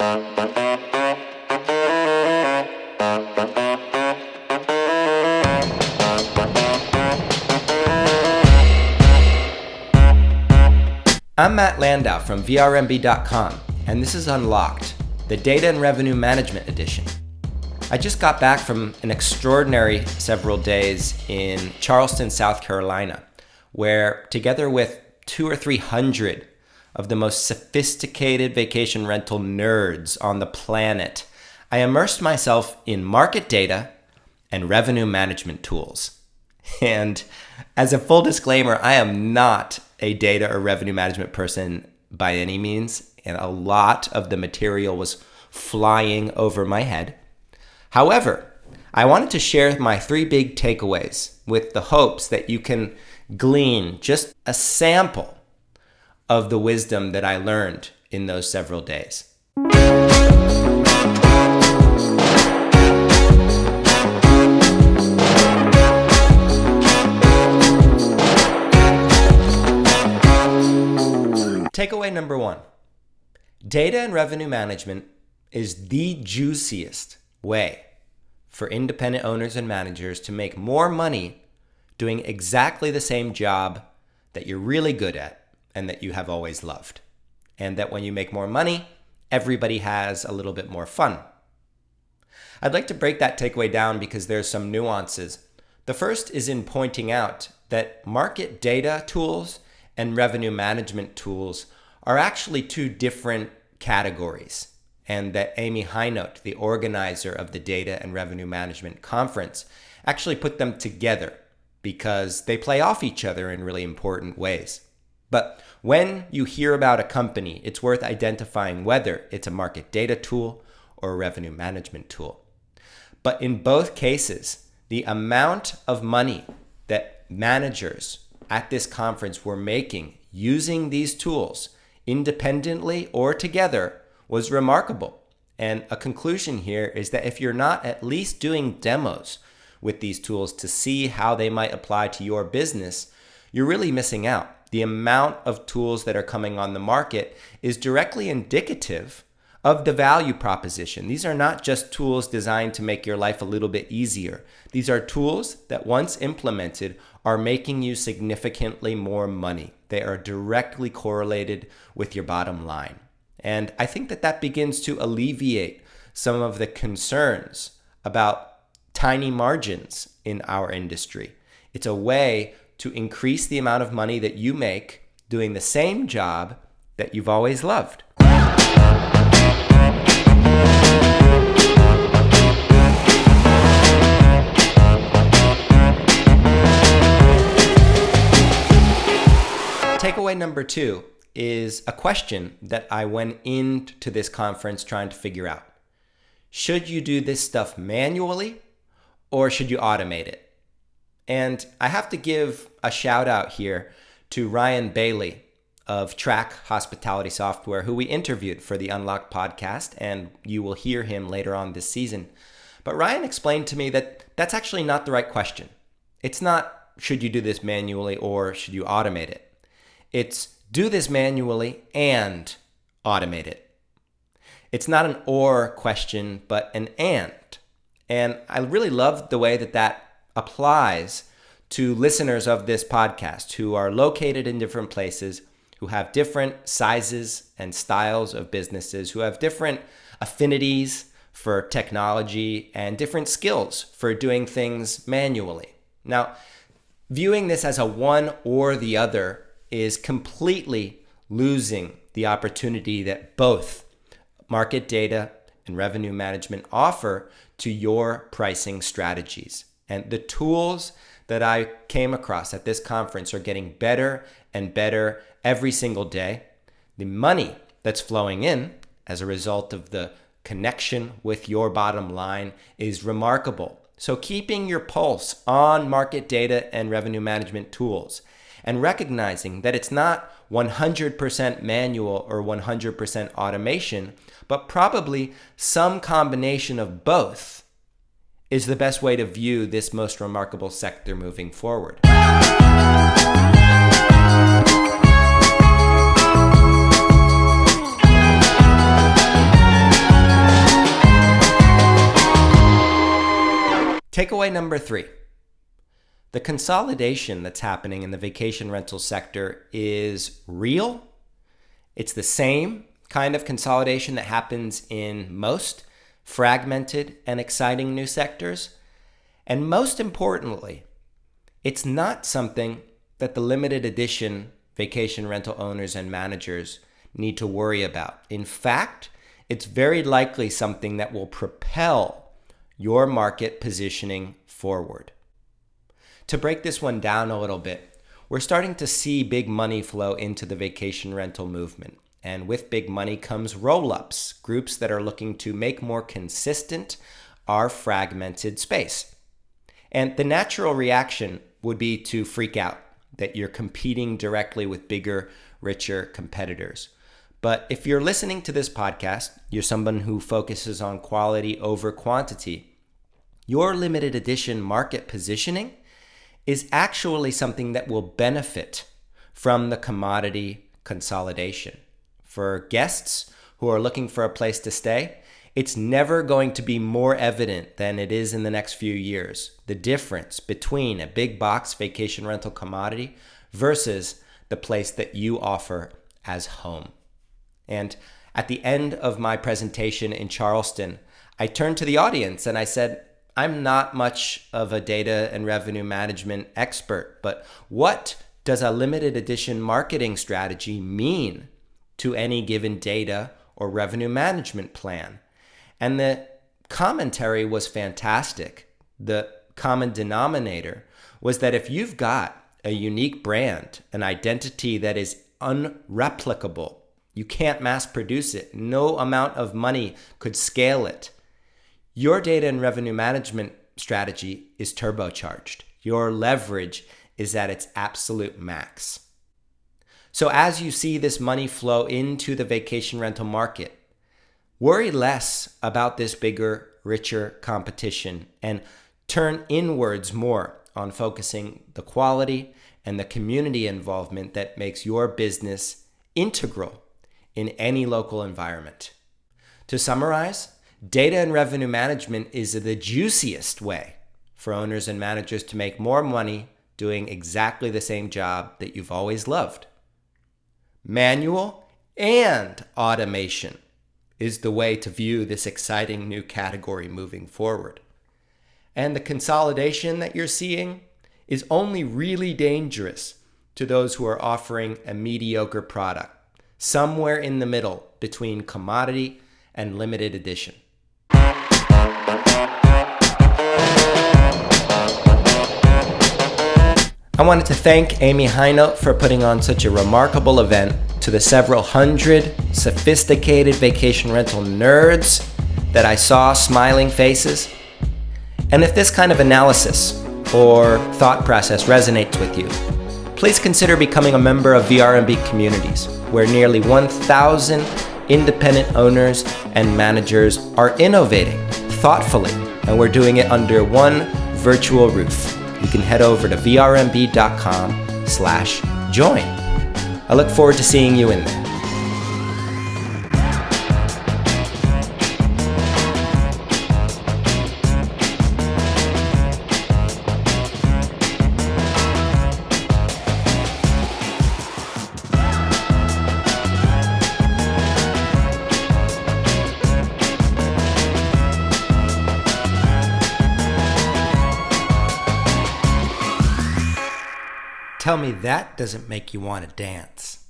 I'm Matt Landau from vrmb.com, and this is Unlocked, the Data and Revenue Management Edition. I just got back from an extraordinary several days in Charleston, South Carolina, where together with 200 or 300 of the most sophisticated vacation rental nerds on the planet, I immersed myself in market data and revenue management tools. And as a full disclaimer, I am not a data or revenue management person by any means, and a lot of the material was flying over my head. However, I wanted to share my 3 big takeaways with the hopes that you can glean just a sample of the wisdom that I learned in those several days. Takeaway number 1, data and revenue management is the juiciest way for independent owners and managers to make more money doing exactly the same job that you're really good at and that you have always loved. And that when you make more money, everybody has a little bit more fun. I'd like to break that takeaway down because there's some nuances. The first is in pointing out that market data tools and revenue management tools are actually 2 different categories, and that Amy Hinote, the organizer of the Data and Revenue Management Conference, actually put them together because they play off each other in really important ways. But when you hear about a company, it's worth identifying whether it's a market data tool or a revenue management tool. But in both cases, the amount of money that managers at this conference were making using these tools independently or together was remarkable. And a conclusion here is that if you're not at least doing demos with these tools to see how they might apply to your business, you're really missing out. The amount of tools that are coming on the market is directly indicative of the value proposition. These are not just tools designed to make your life a little bit easier. These are tools that once implemented are making you significantly more money. They are directly correlated with your bottom line. And I think that begins to alleviate some of the concerns about tiny margins in our industry. It's a way to increase the amount of money that you make doing the same job that you've always loved. Takeaway number 2 is a question that I went into this conference trying to figure out. Should you do this stuff manually or should you automate it? And I have to give a shout out here to Ryan Bailey of Track Hospitality Software, who we interviewed for the Unlocked podcast, and you will hear him later on this season. But Ryan explained to me that that's actually not the right question. It's not, should you do this manually or should you automate it? It's, do this manually and automate it. It's not an or question, but an and. And I really love the way that applies to listeners of this podcast who are located in different places, who have different sizes and styles of businesses, who have different affinities for technology and different skills for doing things manually. Now, viewing this as a one or the other is completely losing the opportunity that both market data and revenue management offer to your pricing strategies. And the tools that I came across at this conference are getting better and better every single day. The money that's flowing in as a result of the connection with your bottom line is remarkable. So keeping your pulse on market data and revenue management tools and recognizing that it's not 100% manual or 100% automation, but probably some combination of both is the best way to view this most remarkable sector moving forward. Takeaway number 3. The consolidation that's happening in the vacation rental sector is real. It's the same kind of consolidation that happens in most fragmented and exciting new sectors. And most importantly, it's not something that the limited edition vacation rental owners and managers need to worry about. In fact, it's very likely something that will propel your market positioning forward. To break this one down a little bit, we're starting to see big money flow into the vacation rental movement. And with big money comes roll-ups, groups that are looking to make more consistent our fragmented space. And the natural reaction would be to freak out that you're competing directly with bigger, richer competitors. But if you're listening to this podcast, you're someone who focuses on quality over quantity. Your limited edition market positioning is actually something that will benefit from the commodity consolidation. For guests who are looking for a place to stay, it's never going to be more evident than it is in the next few years, the difference between a big box vacation rental commodity versus the place that you offer as home. And at the end of my presentation in Charleston, I turned to the audience and I said, I'm not much of a data and revenue management expert, but what does a limited edition marketing strategy mean to any given data or revenue management plan? And the commentary was fantastic. The common denominator was that if you've got a unique brand, an identity that is unreplicable, you can't mass produce it, no amount of money could scale it, your data and revenue management strategy is turbocharged. Your leverage is at its absolute max. So as you see this money flow into the vacation rental market, worry less about this bigger, richer competition and turn inwards more on focusing the quality and the community involvement that makes your business integral in any local environment. To summarize, data and revenue management is the juiciest way for owners and managers to make more money doing exactly the same job that you've always loved. Manual and automation is the way to view this exciting new category moving forward. And the consolidation that you're seeing is only really dangerous to those who are offering a mediocre product, somewhere in the middle between commodity and limited edition. I wanted to thank Amy Hinote for putting on such a remarkable event, to the several hundred sophisticated vacation rental nerds that I saw smiling faces. And if this kind of analysis or thought process resonates with you, please consider becoming a member of VRMB Communities, where nearly 1,000 independent owners and managers are innovating thoughtfully, and we're doing it under one virtual roof. You can head over to vrmb.com/join. I look forward to seeing you in there. Tell me that doesn't make you want to dance.